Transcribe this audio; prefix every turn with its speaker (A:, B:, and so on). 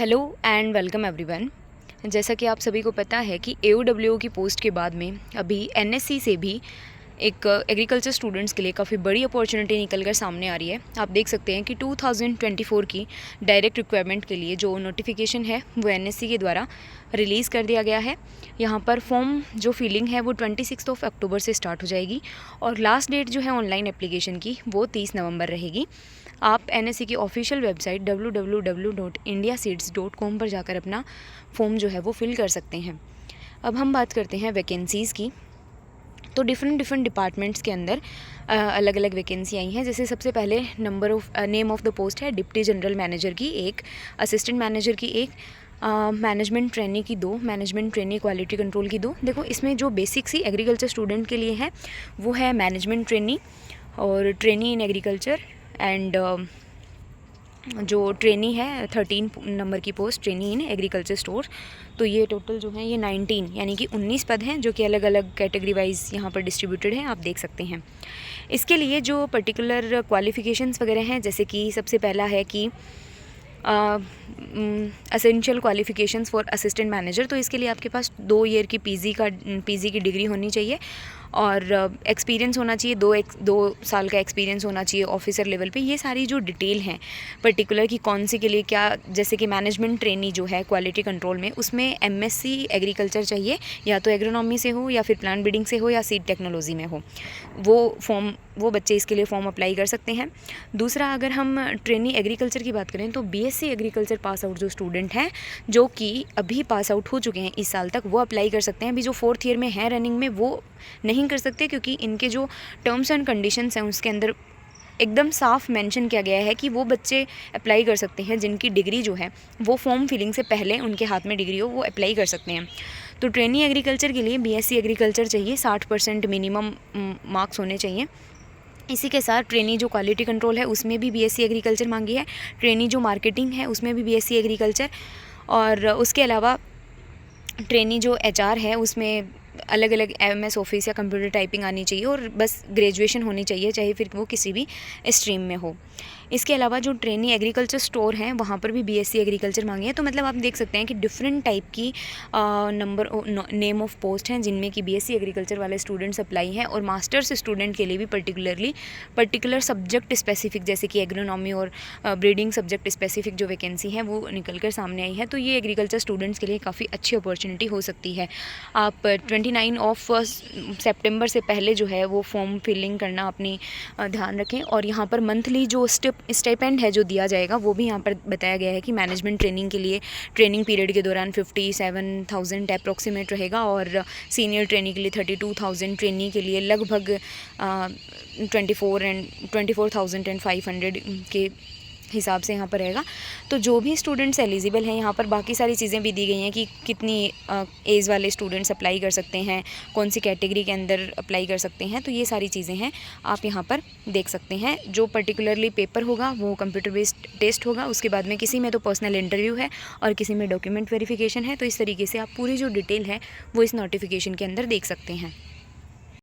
A: Hello and welcome everyone. जैसा कि आप सभी को पता है कि AOWO की पोस्ट के बाद में अभी NSC से भी एक एग्रीकल्चर स्टूडेंट्स के लिए काफ़ी बड़ी अपॉर्चुनिटी निकल कर सामने आ रही है। आप देख सकते हैं कि 2024 की डायरेक्ट रिक्वायरमेंट के लिए जो नोटिफिकेशन है वो NSC के द्वारा रिलीज़ कर दिया गया है। यहाँ पर फॉर्म जो फिलिंग है वो 26 अक्टूबर से स्टार्ट हो जाएगी और लास्ट डेट जो है ऑनलाइन एप्लीकेशन की वो 30 नवंबर रहेगी। आप NSC की ऑफिशियल वेबसाइट www.indiaseeds.com पर जाकर अपना फॉर्म जो है वो फिल कर सकते हैं। अब हम बात करते हैं वैकेंसीज़ की। तो डिफरेंट डिपार्टमेंट्स के अंदर अलग अलग वैकेंसी आई हैं। जैसे सबसे पहले नेम ऑफ़ द पोस्ट है डिप्टी जनरल मैनेजर की एक, असिस्टेंट मैनेजर की एक, मैनेजमेंट ट्रेनी की 2, मैनेजमेंट ट्रेनी क्वालिटी कंट्रोल की 2। देखो इसमें जो बेसिक्स ही एग्रीकल्चर स्टूडेंट के लिए है वो है मैनेजमेंट ट्रेनी और ट्रेनी इन एग्रीकल्चर एंड जो ट्रेनी है 13 नंबर की post trainee in agriculture store. तो ये टोटल जो है ये 19 यानी कि 19 पद हैं जो कि अलग अलग कैटेगरी वाइज यहाँ पर डिस्ट्रीब्यूटेड हैं, आप देख सकते हैं। इसके लिए जो पर्टिकुलर क्वालिफ़िकेशंस वगैरह हैं, जैसे कि सबसे पहला है कि essential qualifications for assistant manager. तो इसके लिए आपके पास 2 ईयर की पीजी की डिग्री होनी चाहिए और एक्सपीरियंस होना चाहिए, 2 साल का एक्सपीरियंस होना चाहिए ऑफिसर लेवल पे। ये सारी जो डिटेल हैं पर्टिकुलर कि कौन सी के लिए क्या, जैसे कि मैनेजमेंट ट्रेनी जो है क्वालिटी कंट्रोल में, उसमें MSc एग्रीकल्चर चाहिए, या तो एग्रोनॉमी से हो या फिर प्लांट ब्रीडिंग से हो या सीड टेक्नोलॉजी में हो। वो बच्चे इसके लिए फॉर्म अप्लाई कर सकते हैं। दूसरा, अगर हम ट्रेनी एग्रीकल्चर की बात करें तो BSc एग्रीकल्चर पास आउट जो स्टूडेंट हैं जो कि अभी पास आउट हो चुके हैं इस साल तक, वो अप्लाई कर सकते हैं। अभी जो 4th ईयर में है रनिंग में वो नहीं कर सकते, क्योंकि इनके जो टर्म्स एंड कंडीशंस हैं उसके अंदर एकदम साफ मेंशन किया गया है कि वो बच्चे अप्लाई कर सकते हैं जिनकी डिग्री जो है वो फॉर्म फिलिंग से पहले उनके हाथ में डिग्री हो, वो अप्लाई कर सकते हैं। तो ट्रेनी एग्रीकल्चर के लिए BSc एग्रीकल्चर चाहिए, 60% मिनिमम मार्क्स होने चाहिए। इसी के साथ ट्रेनी जो क्वालिटी कंट्रोल है उसमें भी BSc एग्रीकल्चर मांगी है, ट्रेनी जो मार्केटिंग है उसमें भी BSc एग्रीकल्चर, और उसके अलावा ट्रेनी जो HR है उसमें अलग अलग MS ऑफिस या कंप्यूटर टाइपिंग आनी चाहिए और बस ग्रेजुएशन होनी चाहिए, चाहे फिर वो किसी भी स्ट्रीम में हो। इसके अलावा जो ट्रेनी एग्रीकल्चर स्टोर हैं वहाँ पर भी BSc एग्रीकल्चर मांगी है। तो मतलब आप देख सकते हैं कि डिफरेंट टाइप की नेम ऑफ पोस्ट हैं जिनमें कि BSc एग्रीकल्चर वाले स्टूडेंट्स अप्लाई हैं, और मास्टर्स स्टूडेंट के लिए भी पर्टिकुलर सब्जेक्ट स्पेसिफिक, जैसे कि एग्रोनॉमी और ब्रीडिंग सब्जेक्ट स्पेसिफिक जो वैकेंसी है वो निकल कर सामने आई है। तो ये एग्रीकल्चर स्टूडेंट्स के लिए काफ़ी अच्छी अपॉर्चुनिटी हो सकती है। आप 29 सितंबर से पहले जो है वो फॉर्म फिलिंग करना अपनी ध्यान रखें। और यहाँ पर मंथली जो स्टाइपेंड है जो दिया जाएगा वो भी यहाँ पर बताया गया है कि मैनेजमेंट ट्रेनिंग के लिए ट्रेनिंग पीरियड के दौरान 57,000 अप्रॉक्सीमेट रहेगा, और सीनियर ट्रेनिंग के लिए 32,000, ट्रेनिंग के लिए लगभग 24,500 के हिसाब से यहाँ पर रहेगा। तो जो भी स्टूडेंट्स एलिजिबल हैं, यहाँ पर बाकी सारी चीज़ें भी दी गई हैं कि कितनी एज वाले स्टूडेंट्स अप्लाई कर सकते हैं, कौन सी कैटेगरी के अंदर अप्लाई कर सकते हैं। तो ये सारी चीज़ें हैं, आप यहाँ पर देख सकते हैं। जो पर्टिकुलरली पेपर होगा वो कंप्यूटर बेस्ड टेस्ट होगा, उसके बाद में किसी में तो पर्सनल इंटरव्यू है और किसी में डॉक्यूमेंट वेरिफिकेशन है। तो इस तरीके से आप पूरी जो डिटेल है वो इस नोटिफिकेशन के अंदर देख सकते हैं।